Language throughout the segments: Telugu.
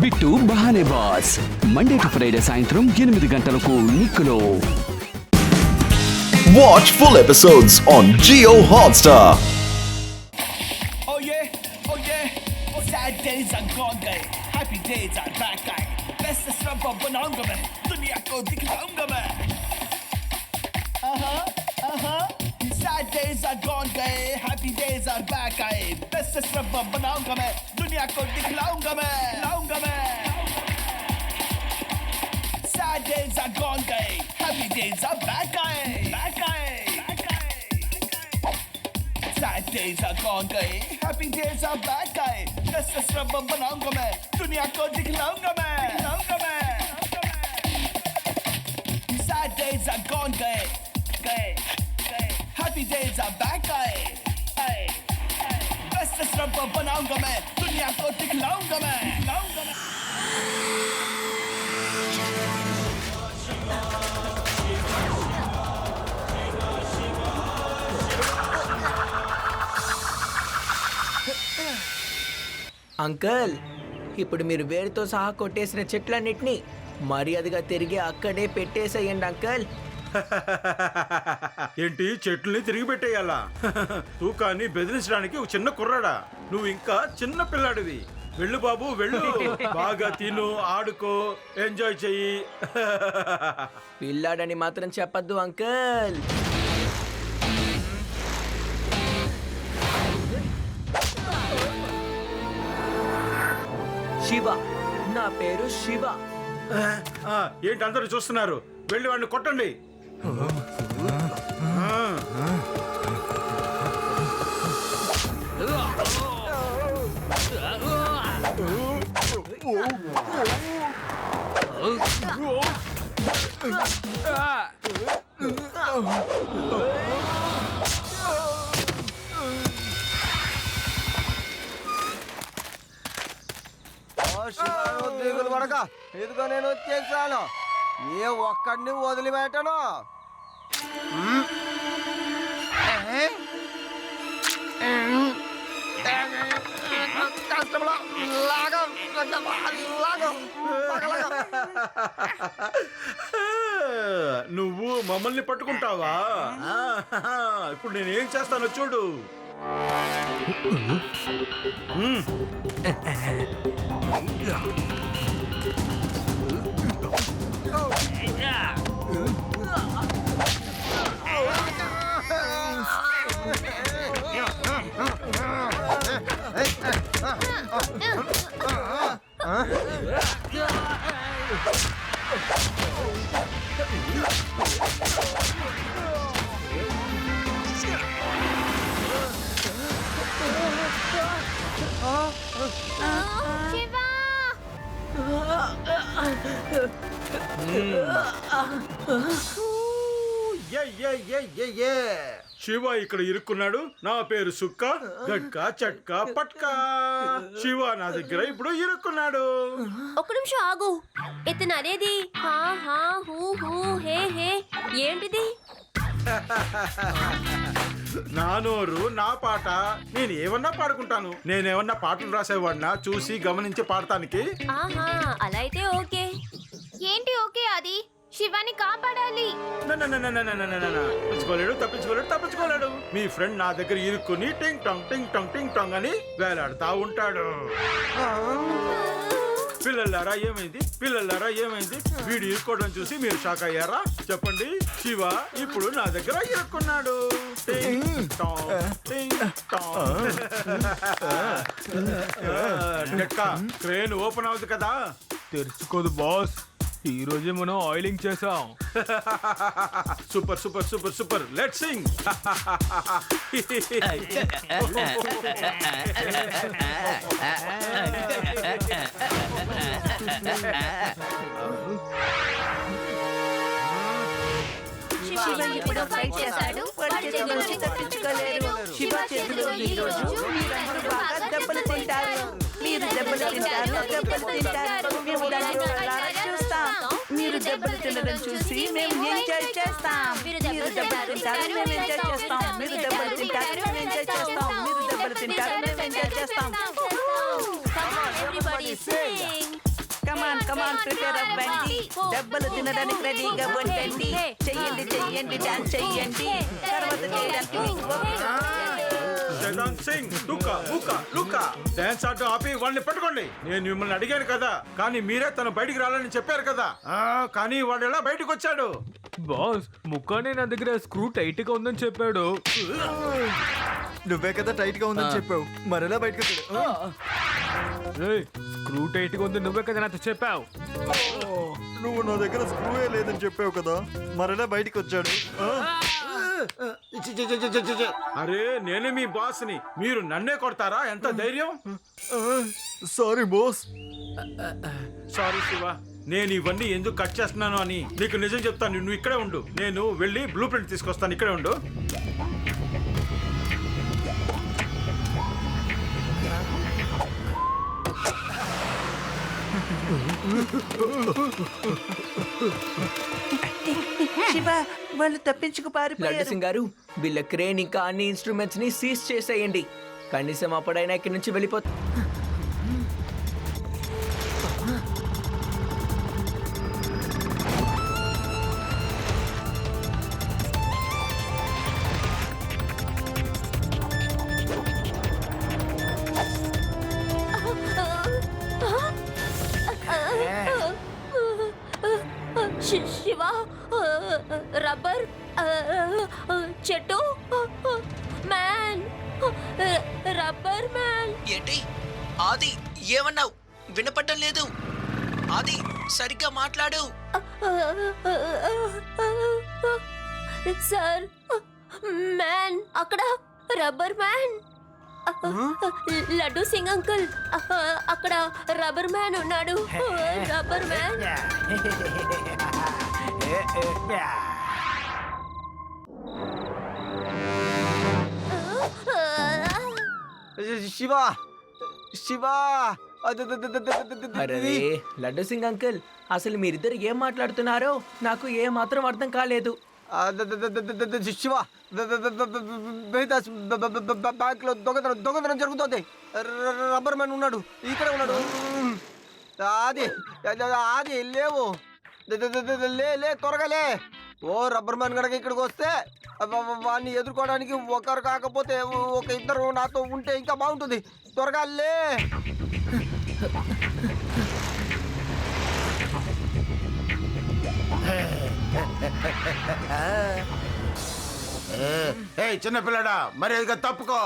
బిట్టు బహానే బాస్ మండే టు ఫ్రైడే సాయంత్రం 8 గంటలకు నిక్కులో. Watch full episodes on Jio Hotstar. Oh yeah, oh yeah. Oh, sad days are gone gए, happy days are back आए. Best रब बनाऊंगा मैं, दुनिया को दिखलाऊंगा मैं. Sad days are gone गए, happy days are back आए. Best रब बनाऊंगा मैं, दुनिया को दिखलाऊंगा मैं. Sad days are gone गए, happy days are back आए. Sad days are gone गए, happy days are back आए. Best रब बनाऊंगा मैं, दुनिया को दिखलाऊंगा मैं. Sad days are gone गए. Happy days are back आए. Best रब बनाऊंगा मैं, दुनिया को दिखलाऊंगा मैं. అంకల్, ఇప్పుడు మీరు వేరుతో సహా కొట్టేసిన చెట్లన్నిటినీ మర్యాదగా తిరిగి అక్కడే పెట్టేసేయండి అంకల్. ఏంటి చెట్లని తిరిగి పెట్టేయాలా? తూకాన్ని బెదిరించడానికి ఒక చిన్న కుర్రాడా? నువ్వు ఇంకా చిన్న పిల్లాడివి. వెళ్ళు బాబు వెళ్ళు, బాగా తిను, ఆడుకో, ఎంజాయ్ చెయ్యి. పిల్లాడని మాత్రం చెప్పద్దు అంకల్. శివ, నా పేరు శివ. ఏంటి అందరూ చూస్తున్నారు? వెళ్ళి వాడిని కొట్టండి. దిగులు పడక, ఇదిగో నేను వచ్చేసాను. ఏ ఒక్కడిని వదిలిపెట్టను. నువ్వు మమ్మల్ని పట్టుకుంటావా? ఇప్పుడు నేనేం చేస్తానో చూడు. శివ ఇక్కడ ఇరుక్కున్నాడు. నా పేరు సుక్క, గట్కా, చట్కా, పట్కా. శివ నా దగ్గర ఇప్పుడు ఇరుక్కున్నాడు. ఒక నిమిషం ఆగు. ఇతను అనేది హా హా హూ హూ హే హే ఏంటిది? నా నోరు నా పాట, నేను ఏమన్నా పాడుకుంటాను. నేనేమన్నా పాటలు రాసేవాడినా చూసి గమనించి పాడటానికి? ఆహా, అలా అయితే ఓకే. ఏంటి ఓకే? అది శివాని కాపాడాలి. తప్పించుకోలేడు. మీ ఫ్రెండ్ నా దగ్గర ఇరుక్కుని టింగ్ టాంగ్ టింగ్ టాంగ్ టింగ్ టాంగ్ అని వేలాడుతా ఉంటాడు. పిల్లలారా ఏమైంది? వీడు ఇరుక్కోవడం చూసి మీరు షాక్ అయ్యారా? చెప్పండి. శివ ఇప్పుడు నా దగ్గర ఇరుక్కున్నాడు. టింగ్ టాంగ్ టింగ్ టాంగ్. ట్రైన్ ఓపెన్ అవుతుంది కదా? తెరుచుకోదు బాస్. ఈ రోజే మనం ఆయిలింగ్ చేసాం. Super let's Singh. శివ ఇప్పుడు ఫైట్ చేశాడు. శివ చేతిలో ఈ రోజు మీరందరూ బాగా దెబ్బలు తింటారు. మీరు దెబ్బలు తింటారు. మేము దాన్ని కళ్ళారా చూస్తాం. మీరు దెబ్బలు తినడం చూసి మేము ఎంజాయ్ చేస్తాం. మీరు దెబ్బలు తింటారు, మేము ఎంజాయ్ చేస్తాం. మీరు దెబ్బలు తింటారు, మేము ఎంజాయ్ చేస్తాం. మీరు దెబ్బలు తింటారు, మేము ఎంజాయ్ చేస్తాం. Come on, everybody sing. Come on prepare అవ్వండి. దెబ్బలు తినడానికి రెడీగా ఉండండి. చెయ్యండి డాన్స్ చెయ్యండి. తర్వాత చేయడానికి మీకు ఓపిక ఉండాలి. జగన్ సింగ్ లుకా లుకా లుకా డాన్స్ ఆటో ఆపి వాళ్ళని పట్టుకోండి. నేను మిమ్మల్ని అడిగాను కదా, కానీ మీరే తను బయటికి రాలని చెప్పారు కదా. కానీ వాడు ఎలా బయటకు వచ్చాడు? బాస్ ముక్కానే నా దగ్గర స్క్రూ టైట్ గా ఉందని చెప్పాడు. నువ్వే కదా టైట్ గా ఉందని చెప్పావు, మరెలా బయటకు రేయ్, స్క్రూ టైట్ గా ఉంది నువ్వే కదా నాతో చెప్పావు. నువ్వు నా దగ్గర స్క్రూయే లేదని చెప్పావు కదా, మరెలా బయటకు వచ్చాడు? అరే నేనే మీ బాస్ ని, మీరు నన్నే కొడతారా? ఎంత ధైర్యం! Sorry boss. సారీ శివ, నేను ఇవన్నీ ఎందుకు కట్ చేస్తున్నాను అని నీకు నిజం చెప్తాను. నువ్వు ఇక్కడే ఉండు, నేను వెళ్ళి బ్లూ ప్రింట్ తీసుకొస్తాను. ఇక్కడే ఉండు. శివ, వాళ్ళు తప్పించుకు లడ్డు పారిపోయారు. సింగ్ గారు, వీళ్ళ క్రేన్ ఇంకా అన్ని ఇన్స్ట్రుమెంట్స్ ని సీజ్ చేసేయండి. కనీసం అప్పుడైనా ఇక్కడి నుంచి వెళ్ళిపోతా. శివ, రబ్బర్ చెట్టు మ్యాన్, రబ్బర్ మ్యాన్. ఏంటి ఆది, ఏమన్నావు? వినపడటం లేదు. ఆది, సరిగ్గా మాట్లాడు. సార్, మ్యాన్ అక్కడ, rubber man. Laddu Singh uncle, అక్కడ రబ్బర్ మ్యాన్ ఉన్నాడు. Rubber man. శివ శివ, అరే లడ్డు సింగ్ అంకుల్, అసలు మీరిద్దరు ఏం మాట్లాడుతున్నారో నాకు ఏ మాత్రం అర్థం కాలేదు. శివ, బ్యాంక్ లో దొంగతనం జరుగుతుంది. రబ్బర్ మ్యాన్ ఉన్నాడు, ఇక్కడే ఉన్నాడు. ఆది లేవు, లే త్వరగా లే. ఓ రబ్బర్ మ్యాన్ గనక ఇక్కడికి వస్తే వాడిని ఎదుర్కోవడానికి ఒకరు కాకపోతే ఒక ఇద్దరు నాతో ఉంటే ఇంకా బాగుంటుంది. త్వరగా లే. చిన్న పిల్లడా, మరి అది తప్పుకో.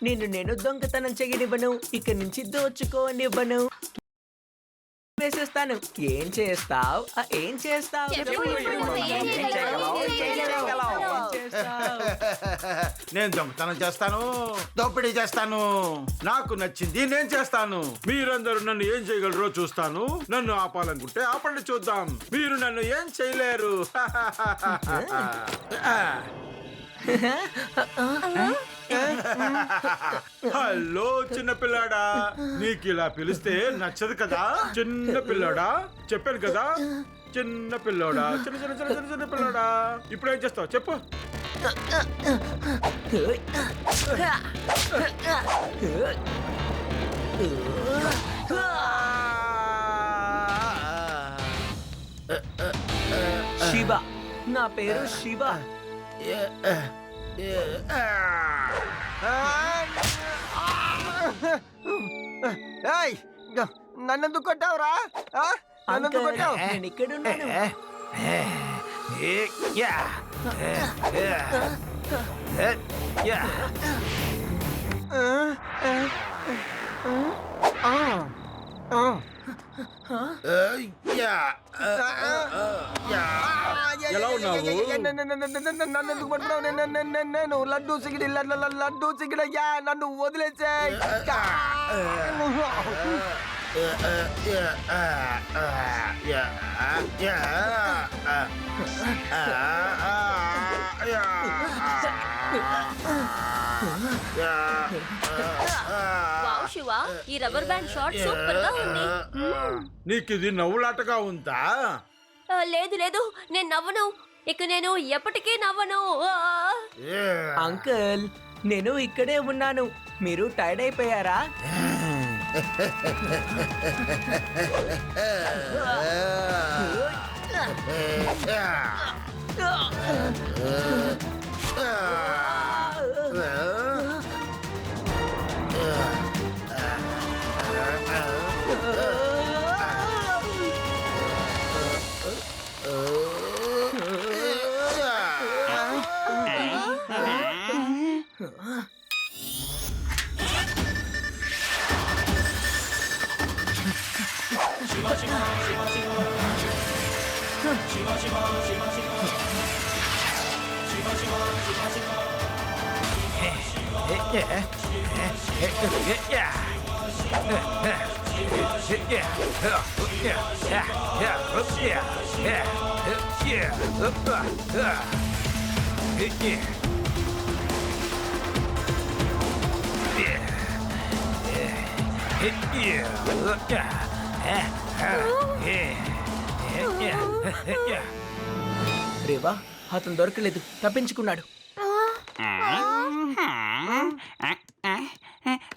నేను దొంగతనం చెయ్యనివ్వను, ఇక్కడి నుంచి దోచుకోనివ్వను. వేసేస్తాను. ఏం చేస్తావు? ఏం చేస్తావు? నేను దొంగతనం చేస్తాను, దోపిడీ చేస్తాను. నాకు నచ్చింది నేను చేస్తాను. మీరందరూ నన్ను ఏం చేయగలరో చూస్తాను. నన్ను ఆపాలనుకుంటే ఆపండి, చూద్దాం. మీరు నన్ను ఏం చేయలేరు. హలో చిన్న పిల్లాడా, నీకు ఇలా పిలిస్తే నచ్చదు కదా? చిన్న పిల్లాడా, చెప్పాను కదా, చిన్న పిల్లోడా, చిన్న చిన్న చిన్న చిన్న చిన్న పిల్లోడా. ఇప్పుడు ఏం చేస్తావు చెప్పు? శివ, నా పేరు శివ. నన్నెందుకు కొట్టావురా? నన్నెందుకు కొట్టావు? నేను ఇక్కడున్నాను. ఎలా ఉన్నావు? నన్నెందుకు పట్టుకున్నావు? నేను లడ్డు సిగిడి లడ్డు సిగిడయ్యా, నన్ను వదిలేసే. వావ్ శివ, ఈ రబ్బర్ బ్యాండ్ షాట్ సూపర్ గా ఉంది. నీకు ఇది నవ్వులాటగా ఉందా? లేదు లేదు, నేను నవ్వను. ఇక నేను ఎప్పటికీ నవ్వను. అంకుల్, నేను ఇక్కడే ఉన్నాను. మీరు టైర్డ్ అయిపోయారా? రేవా అతను దొరకలేదు, తప్పించుకున్నాడు.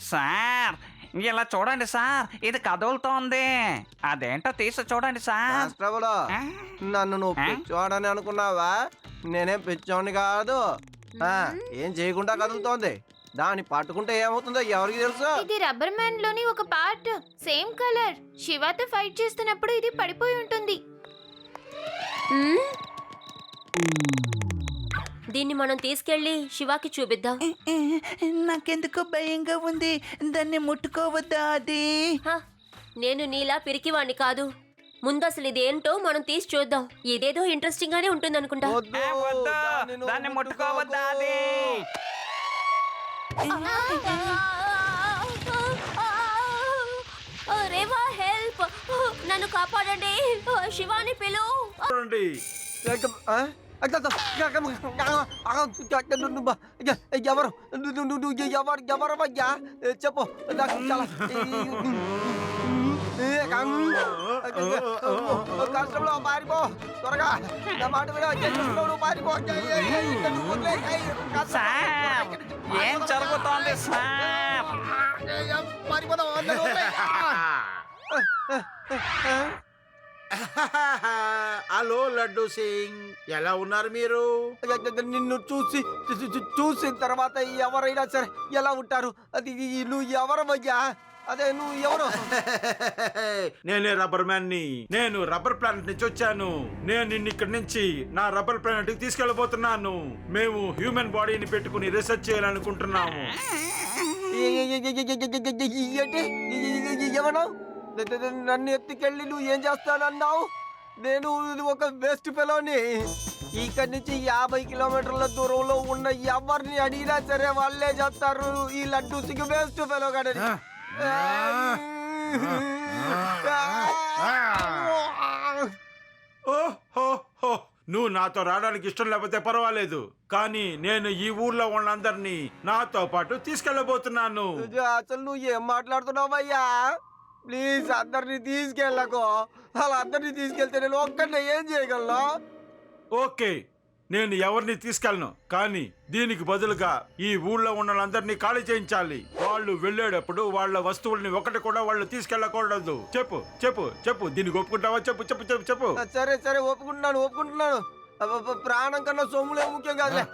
సార్ ఇలా చూడండి సార్, ఇది కదులుతోంది. అదేంటో తీసి చూడండి సార్. కానిస్టేబుల్, నన్ను నువ్వు పిచ్చోడని అనుకున్నావా? నేనేం పిచ్చోడిని కాదు. ఏం చేయకుండా కదులుతోంది. దాన్ని పట్టుకుంటే ఏమవుతుందో ఎవరికి తెలుసు? ఇది రబ్బర్ మ్యాన్ లోని ఒక పార్ట్, సేమ్ కలర్. శివతో ఫైట్ చేస్తున్నప్పుడు ఇది పడిపోయి ఉంటుంది. దీన్ని మనం తీసుకెళ్లి శివాకి చూపిద్దాం. నాకెందుకో భయంగా ఉంది. దాన్ని ముట్టుకోవద్దా? అది నేను నీలా పిరికివాణ్ణి కాదు. ముందు అసలు ఇదేంటో మనం తీసి చూద్దాం. ఇదేదో ఇంట్రెస్టింగ్ గానే ఉంటుంది అనుకుంటా. దాన్ని ముట్టుకోవద్దా? అది రేవా, హెల్ప్! నన్ను కాపాడండి. శివాని పిలు. ఎవరు ఎవరయ్యా? చెప్పు. కానిస్టేబుల్, పారిపో త్వరగా. నా మాట విన, పారిపో. సార్ ఏం జరుగుతోంది సార్? పారిపోదాం. హలో లడ్డు సింగ్, ఎలా ఉన్నారు మీరు? నిన్ను చూసిన తర్వాత ఎవరైనా సరే ఎలా ఉంటారు? అది నువ్వు ఎవరమయ్యా? అదే నువ్వు ఎవరు? నేనే రబ్బర్ మ్యాన్ ని. నేను రబ్బర్ ప్లానెట్ నుంచి వచ్చాను. నేను నిన్ను ఇక్కడి నుంచి నా రబ్బర్ ప్లానెట్ కి తీసుకెళ్లబోతున్నాను. మేము హ్యూమన్ బాడీని పెట్టుకుని రీసెర్చ్ చేయాలనుకుంటున్నాము. ఏమన్నావు? నన్ను ఎత్తుకెళ్ళి నువ్వు ఏం చేస్తానన్నావు? నేను ఒక వేస్ట్ ఫెలోని. ఇక్కడి నుంచి 50 కిలోమీటర్ల దూరంలో ఉన్న ఎవరిని అడిగినా సరే వాళ్ళే చెప్తారు ఈ లడ్డు సింగ్ వేస్ట్ ఫెలో కాడని. ఓహో, నువ్వు నాతో రావడానికి ఇష్టం లేకపోతే పర్వాలేదు, కానీ నేను ఈ ఊర్లో వాళ్ళందరినీ నాతో పాటు తీసుకెళ్ళబోతున్నాను. అసలు నువ్వు ఏం మాట్లాడుతున్నావయ్యా? ప్లీజ్ అందరినీ తీసుకెళ్ళకో. అలా అందరినీ తీసుకెళ్తే నేను ఒక్కడిని ఏం చేయగలను? ఓకే, నేను ఎవరిని తీసుకెళ్ళను, కానీ దీనికి బదులుగా ఈ ఊళ్ళో ఉన్న వాళ్ళందరినీ ఖాళీ చేయించాలి. వాళ్ళు వెళ్ళేటప్పుడు వాళ్ళ వస్తువుల్ని ఒకటి కూడా వాళ్ళు తీసుకెళ్ళకూడదు. చెప్పు చెప్పు చెప్పు, దీనికి ఒప్పుకుంటావా? చెప్పు చెప్పు చెప్పు చెప్పు. సరే సరే, ఒప్పుకుంటున్నాను. ప్రాణం కన్నా సొమ్ములే ముఖ్యం కాదులే.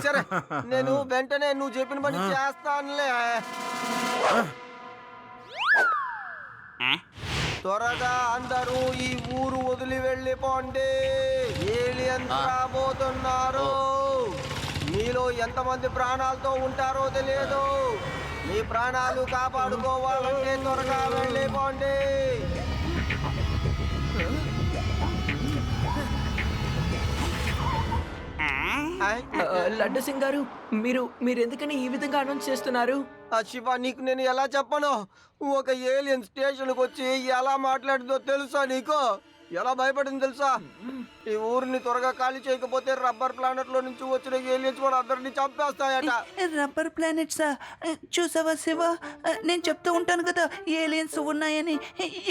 సరే, నేను వెంటనే నువ్వు చెప్పిన పని చేస్తానులే. త్వరగా అందరూ ఈ ఊరు వదిలి వెళ్ళిపోండి. ఏలియన్స్ రాబోతున్నారు. మీలో ఎంతమంది ప్రాణాలతో ఉంటారో తెలియదు. మీ ప్రాణాలు కాపాడుకోవాలంటే త్వరగా వెళ్ళిపోండి. లడ్డు సింగ్ గారు, మీరు ఎందుకని ఈ విధంగా అనౌన్స్ చేస్తున్నారు? శివ, నీకు నేను ఎలా చెప్పను? ఒక ఏలియన్ స్టేషన్కి వచ్చి ఎలా మాట్లాడిందో తెలుసా నీకు? ఎలా భయపడింది తెలుసా? ఈ ఊరిని త్వరగా ఖాళీ చేయకపోతే రబ్బర్ ప్లానెట్ లో నుంచి వచ్చిన ఏలియన్స్ కూడా అందరినీ చంపేస్తాయట. రబ్బర్ ప్లానెట్సా? చూసావా శివ, నేను చెప్తూ ఉంటాను కదా ఏలియన్స్ ఉన్నాయని.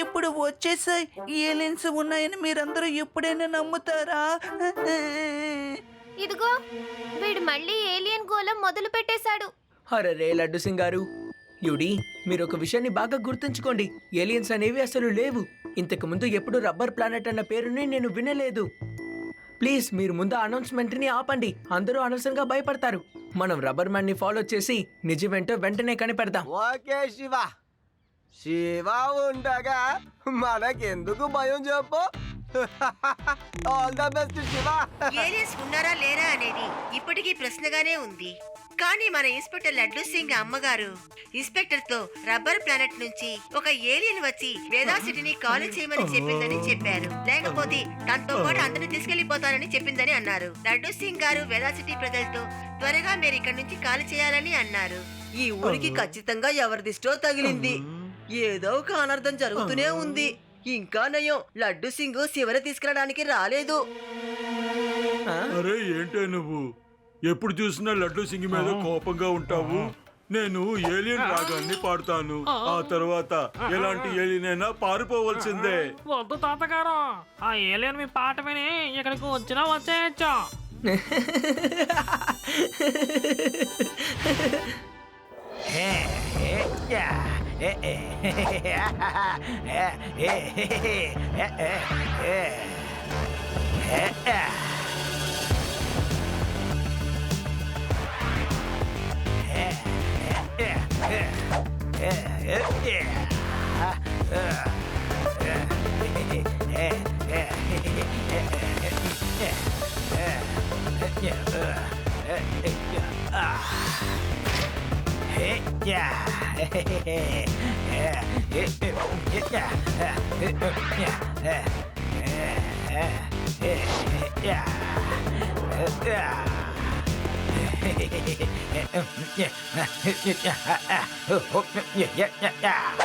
ఇప్పుడు వచ్చేసాయి. ఏలియన్స్ ఉన్నాయని మీరందరూ ఎప్పుడైనా నమ్ముతారా? ఇదిగో, వీడు మళ్ళీ ఏలియన్ గోళం మొదలు పెట్టేశాడు. అరే లడ్డు సింగ్ గారు, యుడి, మీరు ఒక విషయాన్ని బాగా గుర్తుంచుకోండి. ఏలియన్స్ అనేవి అసలు లేవు. ఇంతకు ముందు ఎప్పుడు రబ్బర్ ప్లానెట్ అన్న పేరుని నేను వినలేదు. ప్లీజ్ మీరు ముందు అనౌన్స్మెంట్ని ఆపండి. అందరూ అనవసరంగా భయపడతారు. మనం రబ్బర్ మ్యాన్ ని ఫాలో చేసి నిజమేంటో వెంటనే కనిపెడదాం. ఓకే శివ, శివ ఉండగా మనకెందుకు భయం చెప్పు. All the best Shiva. Aliens ఉన్నారా లేరా అనేది ఇప్పటికీ ప్రశ్నగానే ఉంది. కానీ మన ఇన్స్పెక్టర్ లడ్డు సింగ్ అమ్మగారు ఇన్స్పెక్టర్ తో రబ్బర్ ప్లానెట్ నుంచి ఒక ఏలియన్ వచ్చి వేదా సిటీని ఖాళీ చేయమని చెప్పిందని చెప్పారు. లేకపోతే తనతో పాటు అందరిని తీసుకెళ్లిపోతానని చెప్పిందని అన్నారు. లడ్డు సింగ్ గారు వేదా సిటీ ప్రజలతో త్వరగా మీరు ఇక్కడ నుంచి ఖాళీ చేయాలని అన్నారు. ఈ ఊరికి ఖచ్చితంగా ఎవరి దిష్టో తగిలింది. ఏదో ఒక అనర్థం జరుగుతూనే ఉంది. ఇంకా నయం, లడ్డు సింగ్ శివరి తీసుకెళ్ళడానికి రాలేదు. అరే ఏంటే నువ్వు ఎప్పుడు చూసినా లడ్డు సింగ్ మీద కోపంగా ఉంటావు. నేను ఏలియన్ రాగాన్ని పాడుతాను. ఆ తర్వాత ఎలాంటి ఏలియన్ అయినా పారిపోవలసిందే. వద్దు తాతగారు, ఆ ఏలియన్ మీ పాట విని ఇక్కడికి వచ్చినా వచ్చేయచ్చు.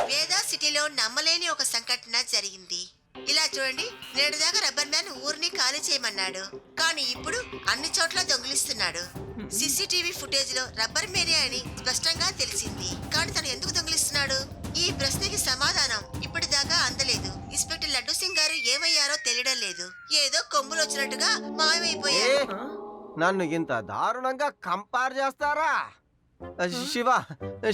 వేదా సిటీలో నమ్మలేని ఒక సంఘటన జరిగింది. ఇలా చూడండి, నేడుదాకా రబ్బర్ మ్యాన్ ఊరిని ఖాళీ చేయమన్నాడు, కానీ ఇప్పుడు అన్ని చోట్ల దొంగిలిస్తున్నాడు. సీసీటీవీ ఫుటేజ్ లో రబ్బర్ మేనే అని స్పష్టంగా తెలిసింది. కానీ తను ఎందుకు దొంగిలిస్తున్నాడు? ఈ ప్రశ్నకి సమాధానం ఇప్పటిదాకా అందలేదు. ఇన్స్పెక్టర్ లడ్డు సింగ్ గారు ఏమయ్యారో తెలియడం లేదు. ఏదో కొమ్ములు వచ్చినట్టుగా మాయమైపోయారు. నన్ను ఇంత దారుణంగా కంపేర్ చేస్తారా? శివ,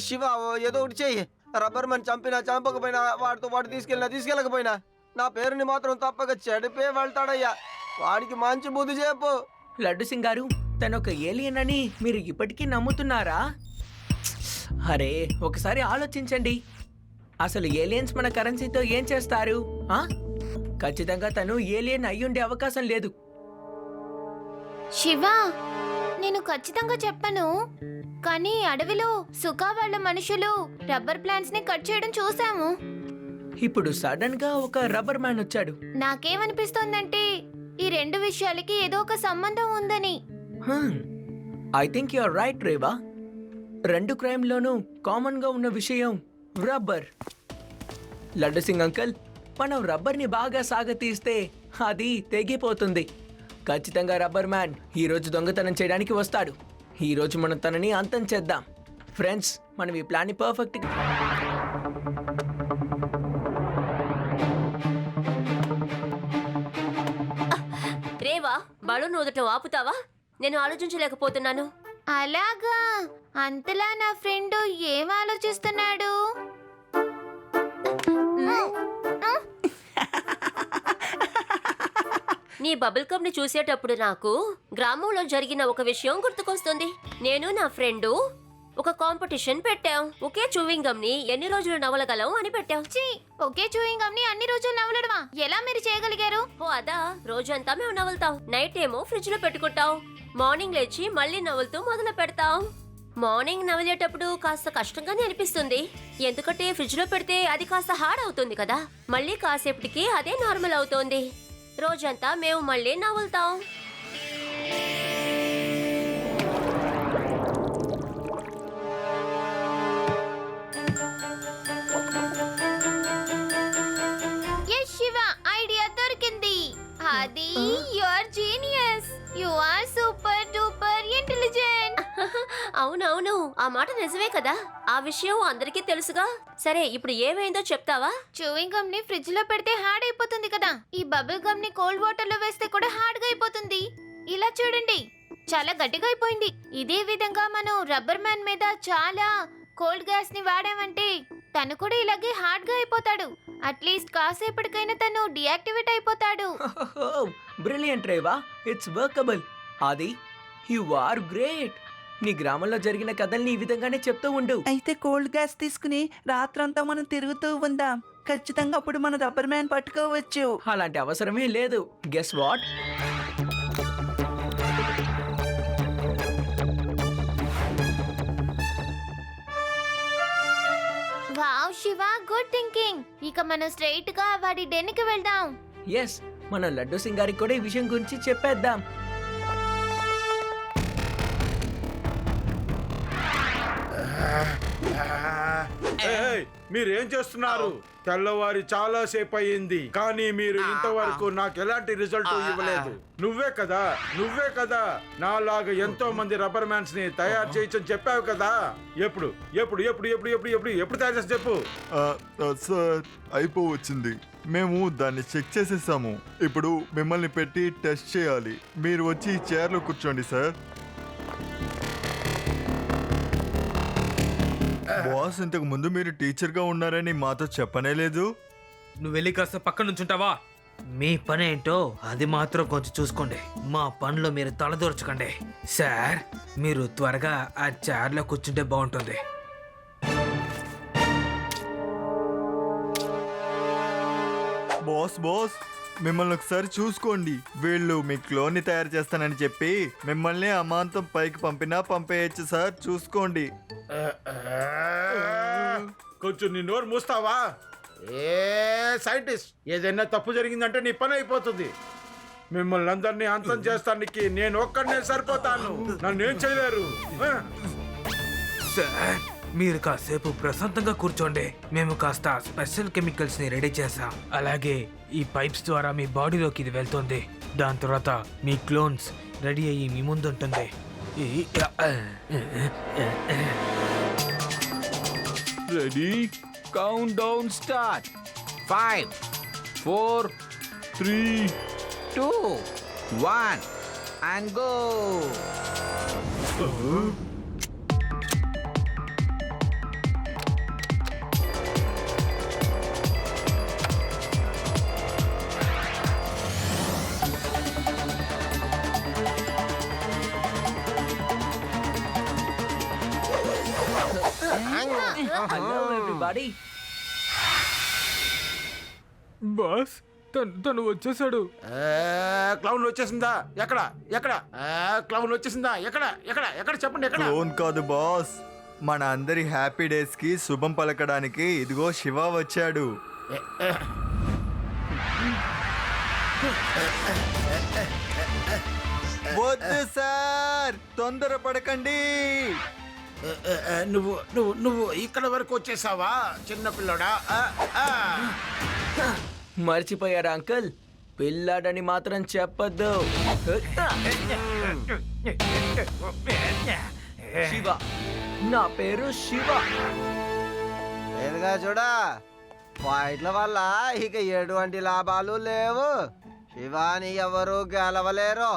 శివ ఏదో ఒకటి చెయ్యి. రబ్బర్ మ్యాన్ చంపినా చంపకపోయినా, వాడితో వాడు తీసుకెళ్ళకపోయినా నా పేరుని మాత్రం తప్పక చెడిపే వెళ్తాడయ్యా. వాడికి మంచి బుద్ధి చెప్పు. లడ్డు సింగ్ గారు, తను ఒక ఏలియన్ అని మీరు ఇప్పటికీ నమ్ముతున్నారా? అరే ఒకసారి ఆలోచించండి. అసలు ఏలియన్స్ మన కరెన్సీతో ఏం చేస్తారు? ఖచ్చితంగా తను ఏలియన్ అయ్యుండే అవకాశం లేదు. శివ, నేను ఖచ్చితంగా చెప్పను, కానీ అడవిలో సుఖా వాళ్ళ మనుషులు రబ్బర్ ప్లాంట్స్ ని కట్ చేయడం చూసాము. ఇప్పుడు సడన్ గా ఒక రబ్బర్ మ్యాన్ వచ్చాడు. నాకేమనిపిస్తోందంటే ఈ రెండు విషయాలకి ఏదో ఒక సంబంధం ఉందని. I think you're right Reva. రెండు క్రైమ్ లోనూ కామన్ గా ఉన్న విషయం రబ్బర్. లడ్డు సింగ్ అంకల్, మనం రబ్బర్ ని బాగా సాగతీస్తే అది తెగిపోతుంది. ఖచ్చితంగా రబ్బర్ మ్యాన్ ఈ రోజు దొంగతనం చేయడానికి వస్తాడు. ఈ రోజు మనం తనని అంతం చేద్దాం. ఫ్రెండ్స్, మనం ఈ ప్లాన్ ని పర్ఫెక్ట్. రేవా, బలూన్ ఊదటం ఆపుతావా? నేను ఆలోచించలేకపోతున్నాను. అలాగా? అంతలా నా ఫ్రెండ్ ఏం ఆలోచిస్తున్నాడు? నీ బబుల్ కప్ ని చూసేటప్పుడు నాకు గ్రామంలో జరిగిన ఒక విషయం గుర్తుకొస్తుంది. నేను నా ఫ్రెండు ఒక కాంపిటీషన్ పెట్టాం. ఒకే చూవింగ్ గమ్ ని ఎన్ని రోజులు నవలగలం అని పెట్టాం. ఒకే చూవింగ్ గమ్ ని అన్ని రోజులు నవలడమా? ఎలా మీరు చేయగలిగారు? ఓ అదా, రోజంతా మేము నవలుతాం. నైట్ ఏమో ఫ్రిడ్జ్ లో పెట్టుకుంటాం. మార్నింగ్ లేచి మళ్ళీ నవలుతూ మొదలు పెడతాం. మార్నింగ్ నవలేటప్పుడు కాస్త కష్టంగానే అనిపిస్తుంది, ఎందుకంటే ఫ్రిడ్జ్ లో పెడితే అది కాస్త హార్డ్ అవుతుంది కదా. మళ్ళీ కాసేపటికి అదే నార్మల్ అవుతోంది. రోజంతా మేము మళ్ళీ నవ్వులుతాం. శివ, ఐడియా దొరికింది. అది your genius. You are super duper intelligent. అవునవును, ఆ మాట నిజమే కదా. ఆ విషయం అందరికీ తెలుసుగా. సరే, ఇప్పుడు ఏమైందో చెప్తావా? చూవింగ్ గమ్ ని ఫ్రిడ్జ్ లో పెడితే హార్డ్ అయిపోతుంది కదా. ఈ బబుల్ గమ్ ని కోల్డ్ వాటర్ లో వేస్తే కూడా హార్డ్ గా అయిపోతుంది. ఇలా చూడండి, చాలా గట్టిగా అయిపోయింది. ఇదే విధంగా మనం రబ్బర్ మ్యాన్ మీద చాలా కోల్డ్ గ్యాస్ ని వాడామంటే తను కూడా ఇలాగే హార్డ్ గా అయిపోతాడు. అట్లీస్ట్ కాసేపటికైనా తను డియాక్టివేట్ అయిపోతాడు. Brilliant Reva, it's workable. Aadi, you are great. నీ గ్రామంలో జరిగిన కథల్ని ఈ విధంగానే చెప్తూ ఉండు. అయితే కోల్డ్ గ్యాస్ తీసుకుని రాత్రంతా మనం తిరుగుతూ ఉందాం. ఖచ్చితంగా అప్పుడు మన రబ్బర్ మ్యాన్ పట్టుకోవచ్చు. అలాంటి అవసరమే లేదు. Guess what? Wow Shiva, good thinking. ఇక మనం స్ట్రైట్ గా వాడి డెన్కి వెళ్దాం. ఎస్, మన లడ్డు సింగారికి కూడా ఈ విషయం గురించి చెప్పేద్దాం. ఏయ్, మీరేం చేస్తున్నారు? తెల్లవారి చాలా సేపు అయ్యింది, కానీ మీరు ఇంతవరకు నాకు ఎలాంటి రిజల్ట్ ఇవ్వలేదు. నువ్వే కదా నాలాగా ఎంతో మంది రబ్బర్ మ్యాన్స్ ని తయారు చేయొచ్చని చెప్పావు కదా. ఎప్పుడు ఎప్పుడు ఎప్పుడు ఎప్పుడు ఎప్పుడు ఎప్పుడు ఎప్పుడు తయారు చేసి చెప్పు. సార్, అయిపోవచ్చింది. మేము దాన్ని చెక్ చేసేసాము. ఇప్పుడు మిమ్మల్ని పెట్టి టెస్ట్ చేయాలి. మీరు వచ్చి ఈ చైర్లో కూర్చోండి సార్. బాస్, ఇంతకు ముందు మీరు టీచర్గా ఉన్నారని మాతో చెప్పనే లేదు. నువ్వు వెళ్ళి కాస్త పక్క నుంచుంటావా? మీ పని ఏంటో అది మాత్రం కొంచెం చూసుకోండి. మా పనిలో మీరు తలదూర్చకండి. సార్, మీరు త్వరగా ఆ చైర్లో కూర్చుంటే బాగుంటుంది. బాస్, మిమ్మల్ని ఒకసారి చూసుకోండి. వీళ్ళు మీ క్లోన్ని తయారు చేస్తానని చెప్పి మిమ్మల్ని అమాంతం పైకి పంపేయచ్చు సార్. చూసుకోండి. కొంచెం నీ నోరు మూస్తావా? ఏ సైంటిస్ట్, ఏదైనా తప్పు జరిగిందంటే నీ పని అయిపోతుంది. మిమ్మల్ని అందరినీ అంతం చేస్తానికి నేను ఒక్కడనే సరిపోతాను. నన్ను ఏం చేయలేరు. సార్, మీరు కాసేపు ప్రశాంతంగా కూర్చోండి. మేము కాస్త స్పెషల్ కెమికల్స్ ని రెడీ చేసాం. అలాగే ఈ పైప్స్ ద్వారా మీ బాడీలోకి ఇది వెళ్తుంది. దాని తర్వాత మీ క్లోన్స్ రెడీ అయ్యి మీ ముందు ఉంటుంది. Ready, count down start. 5 4 3 2 1 and go. Hello everybody. Boss, తను వచ్చేసాడు. క్లౌన్ వచ్చేసిందా? ఎక్కడ ఎక్కడ క్లౌన్ వచ్చేసిందా? ఎక్కడ ఎక్కడ ఎక్కడ చెప్పండి. ఎక్కడ? క్లోన్ కాదు బాస్, మన అందరి హ్యాపీ డేస్ కి శుభం పలకడానికి ఇదిగో శివ వచ్చాడు. వద్దు సార్, తొందరపడకండి. నువ్వు నువ్వు నువ్వు ఇక్కడ వరకు వచ్చేసావా చిన్నపిల్లడా? మర్చిపోయారా అంకుల్? పిల్లాడని మాత్రం చెప్పద్దు. శివ, నా పేరు శివ. ఏదిగా చూడా, ఫైట్ల వల్ల ఇక ఎటువంటి లాభాలు లేవు. శివాని ఎవరు గెలవలేరు.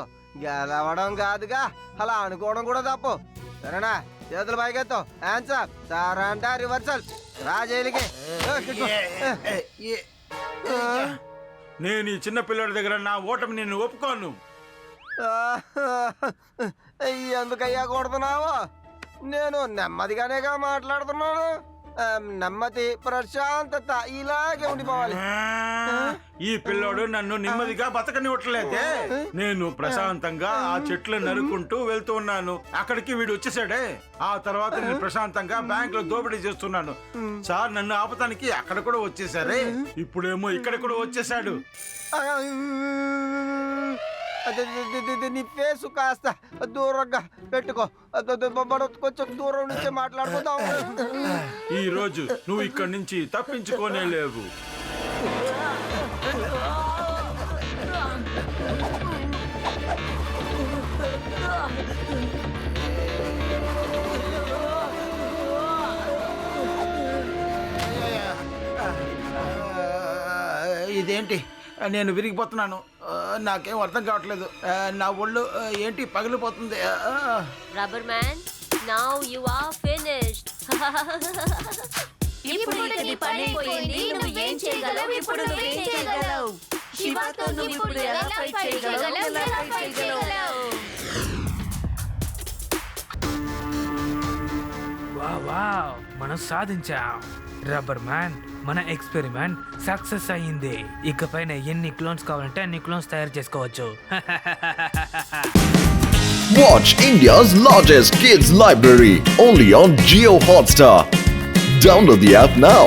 గెలవడం కాదుగా, అలా అనుకోవడం కూడా తప్పు. సరేనా? చేతులు పైకెత్తాం. ఆన్సర్ సార్ అంట రివర్సల్. రా జైలుకి. నేను ఈ చిన్న పిల్లడి దగ్గర నా ఓటమి నేను ఒప్పుకోను. ఎందుకయ్యా కొడుతున్నావు? నేను నెమ్మదిగానేగా మాట్లాడుతున్నాను. నెమ్మది, ప్రశాంతత ఇలాగే ఉండిపోవాలి. ఈ పిల్లోడు నన్ను నెమ్మదిగా బతకనివ్వట్లేదే. నేను ప్రశాంతంగా ఆ చెట్లు నరుకుంటూ వెళ్తూ ఉన్నాను. అక్కడికి వీడు వచ్చేసాడే. ఆ తర్వాత నేను ప్రశాంతంగా బ్యాంక్ లో దోపిడీ చేస్తున్నాను. సార్ నన్ను ఆపటానికి అక్కడ కూడా వచ్చేసారే. ఇప్పుడేమో ఇక్కడ కూడా వచ్చేసాడు. నీ ఫేసు కాస్త దూరంగా పెట్టుకో. కొంచెం దూరం నుంచే మాట్లాడుకుందాం. ఈ రోజు నువ్వు ఇక్కడి నుంచి తప్పించుకోనే లేవు. ఇదేంటి, నేను విరిగిపోతున్నాను. నాకేం అర్థం కావట్లేదు. నా ఒళ్ళు ఏంటి పగిలిపోతుంది. Rubber man, now you are finished. ఇప్పుడు ఇక నీ పని అయిపోయింది. నువ్వేం చేయగలవు? ఇప్పుడు నువ్వేం చేయగలవు? శివతో నువ్వు ఇప్పుడు ఎలా ఫైట్ చేయగలవు? ఎలా ఫైట్ చేయగలవు? వావ్, మనం సాధించాం. రబ్బర్ మ్యాన్, మన ఎక్స్పెరిమెంట్ సక్సెస్ అయ్యింది. ఇకపైన ఎన్ని క్లోన్స్ కావాలంటే అన్ని క్లోన్స్ తయారు చేసుకోవచ్చు. Watch India's largest kids library only on Jio Hotstar. Download the app now.